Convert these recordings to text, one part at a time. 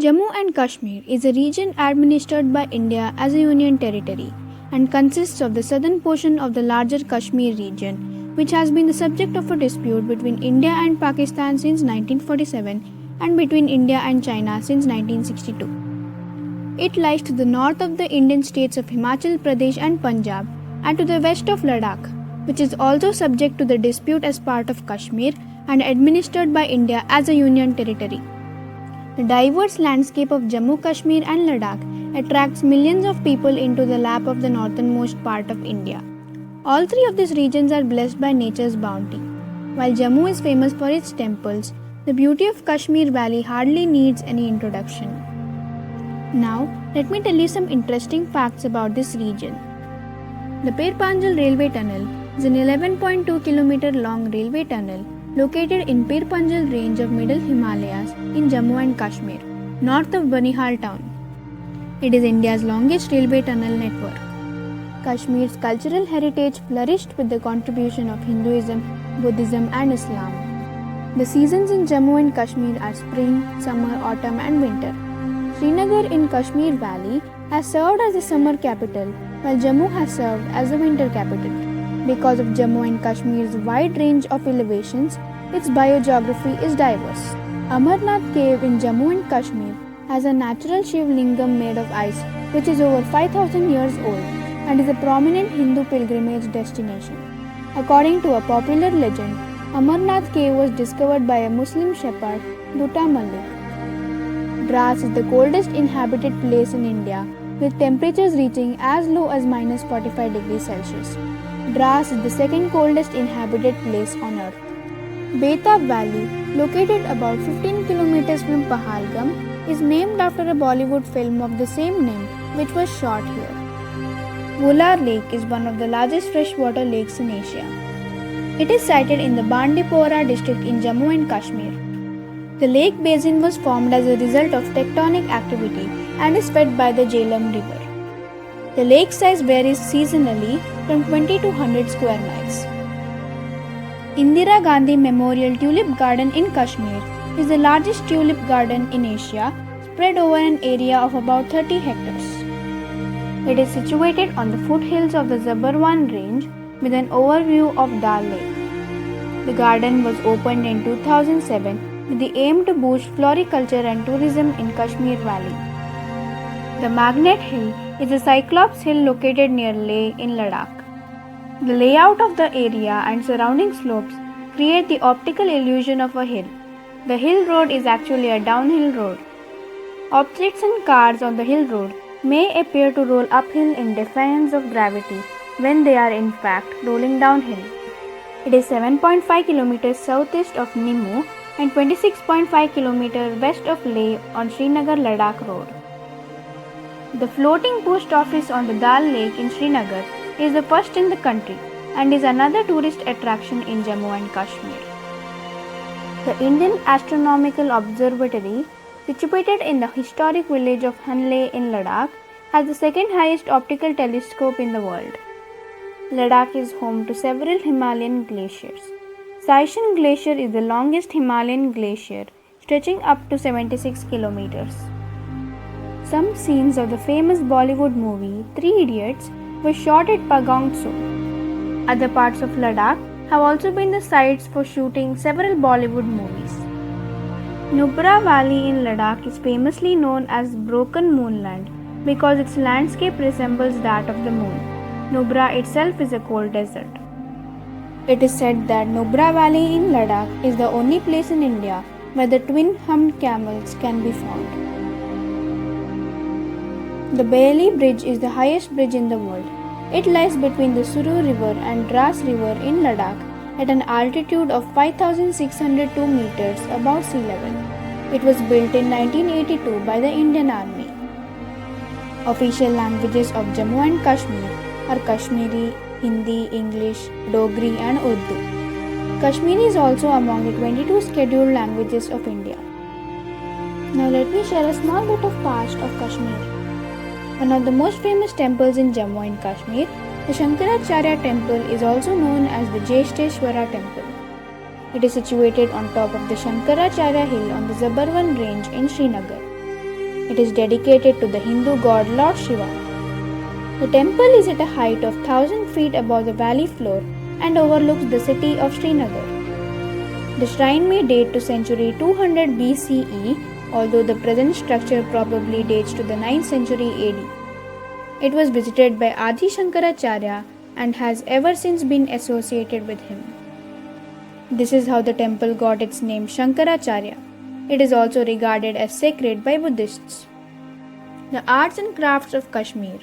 Jammu and Kashmir is a region administered by India as a union territory and consists of the southern portion of the larger Kashmir region, which has been the subject of a dispute between India and Pakistan since 1947 and between India and China since 1962. It lies to the north of the Indian states of Himachal Pradesh and Punjab and to the west of Ladakh, which is also subject to the dispute as part of Kashmir and administered by India as a union territory. The diverse landscape of Jammu, Kashmir and Ladakh attracts millions of people into the lap of the northernmost part of India. All three of these regions are blessed by nature's bounty. While Jammu is famous for its temples, the beauty of Kashmir Valley hardly needs any introduction. Now, let me tell you some interesting facts about this region. The Pir Panjal Railway Tunnel is an 11.2 km long railway tunnel located in Pir Panjal range of Middle Himalayas in Jammu and Kashmir, north of Banihal town. It is India's longest railway tunnel network. Kashmir's cultural heritage flourished with the contribution of Hinduism, Buddhism and Islam. The seasons in Jammu and Kashmir are spring, summer, autumn and winter. Srinagar in Kashmir Valley has served as the summer capital, while Jammu has served as the winter capital. Because of Jammu and Kashmir's wide range of elevations, its biogeography is diverse. Amarnath Cave in Jammu and Kashmir has a natural Shiv Lingam made of ice, which is over 5,000 years old and is a prominent Hindu pilgrimage destination. According to a popular legend, Amarnath Cave was discovered by a Muslim shepherd, Dutta Malik. Dras is the coldest inhabited place in India, with temperatures reaching as low as minus 45 degrees Celsius. Dras is the second coldest inhabited place on earth. Betab Valley, located about 15 kilometers from Pahalgam, is named after a Bollywood film of the same name, which was shot here. Vular Lake is one of the largest freshwater lakes in Asia. It is sited in the Bandipora district in Jammu and Kashmir. The lake basin was formed as a result of tectonic activity and is fed by the Jhelum River. The lake size varies seasonally from 20 to 100 square miles. Indira Gandhi Memorial Tulip Garden in Kashmir is the largest tulip garden in Asia, spread over an area of about 30 hectares. It is situated on the foothills of the Zabarwan range with an overview of Dal Lake. The garden was opened in 2007 with the aim to boost floriculture and tourism in Kashmir Valley. The Magnet Hill is a cyclops hill located near Leh in Ladakh. The layout of the area and surrounding slopes create the optical illusion of a hill. The hill road is actually a downhill road. Objects and cars on the hill road may appear to roll uphill in defiance of gravity when they are in fact rolling downhill. It is 7.5 km southeast of Nimmu and 26.5 km west of Leh on Srinagar-Ladakh road. The floating post office on the Dal Lake in Srinagar is the first in the country and is another tourist attraction in Jammu and Kashmir. The Indian Astronomical Observatory, situated in the historic village of Hanle in Ladakh, has the second highest optical telescope in the world. Ladakh is home to several Himalayan glaciers. Saishan Glacier is the longest Himalayan glacier, stretching up to 76 kilometers. Some scenes of the famous Bollywood movie Three Idiots were shot at Pagong Tso. Other parts of Ladakh have also been the sites for shooting several Bollywood movies. Nubra Valley in Ladakh is famously known as Broken Moonland because its landscape resembles that of the moon. Nubra itself is a cold desert. It is said that Nubra Valley in Ladakh is the only place in India where the twin-humped camels can be found. The Bailey Bridge is the highest bridge in the world. It lies between the Suru River and Dras River in Ladakh at an altitude of 5,602 meters above sea level. It was built in 1982 by the Indian Army. Official languages of Jammu and Kashmir are Kashmiri, Hindi, English, Dogri and Urdu. Kashmiri is also among the 22 scheduled languages of India. Now let me share a small bit of past of Kashmir. One of the most famous temples in Jammu and Kashmir, the Shankaracharya temple, is also known as the Jeshteshwara temple. It is situated on top of the Shankaracharya hill on the Zabarwan range in Srinagar. It is dedicated to the Hindu god Lord Shiva. The temple is at a height of 1000 feet above the valley floor and overlooks the city of Srinagar. The shrine may date to century 200 BCE, although the present structure probably dates to the 9th century AD. It was visited by Adi Shankaracharya and has ever since been associated with him. This is how the temple got its name Shankaracharya. It is also regarded as sacred by Buddhists. The arts and crafts of Kashmir.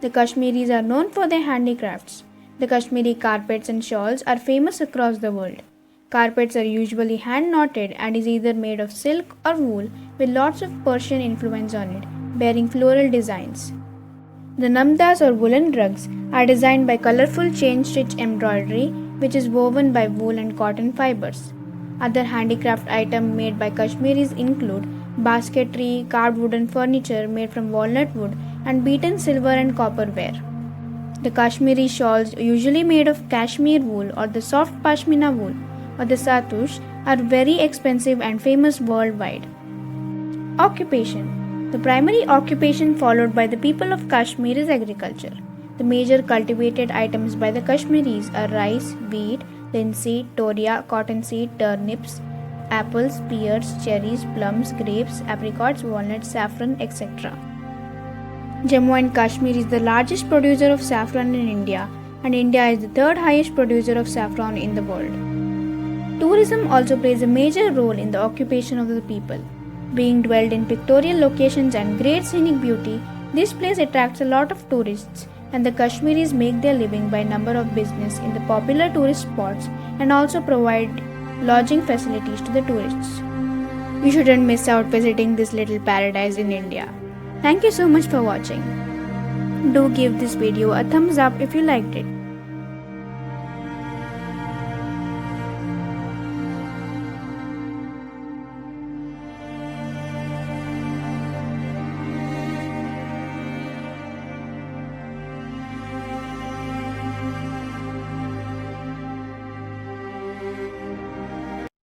The Kashmiris are known for their handicrafts. The Kashmiri carpets and shawls are famous across the world. Carpets are usually hand knotted and is either made of silk or wool with lots of Persian influence on it, bearing floral designs. The namdas or woolen rugs are designed by colorful chain stitch embroidery which is woven by wool and cotton fibers. Other handicraft items made by Kashmiris include basketry, carved wooden furniture made from walnut wood, and beaten silver and copper ware. The Kashmiri shawls, usually made of cashmere wool or the soft pashmina wool or the satush, are very expensive and famous worldwide. Occupation. The primary occupation followed by the people of Kashmir is agriculture. The major cultivated items by the Kashmiris are rice, wheat, linseed, toria, cottonseed, turnips, apples, pears, cherries, plums, grapes, apricots, walnuts, saffron, etc. Jammu and Kashmir is the largest producer of saffron in India, and India is the third highest producer of saffron in the world. Tourism also plays a major role in the occupation of the people. Being dwelled in pictorial locations and great scenic beauty, this place attracts a lot of tourists, and the Kashmiris make their living by number of business in the popular tourist spots and also provide lodging facilities to the tourists. You shouldn't miss out visiting this little paradise in India. Thank you so much for watching. Do give this video a thumbs up if you liked it.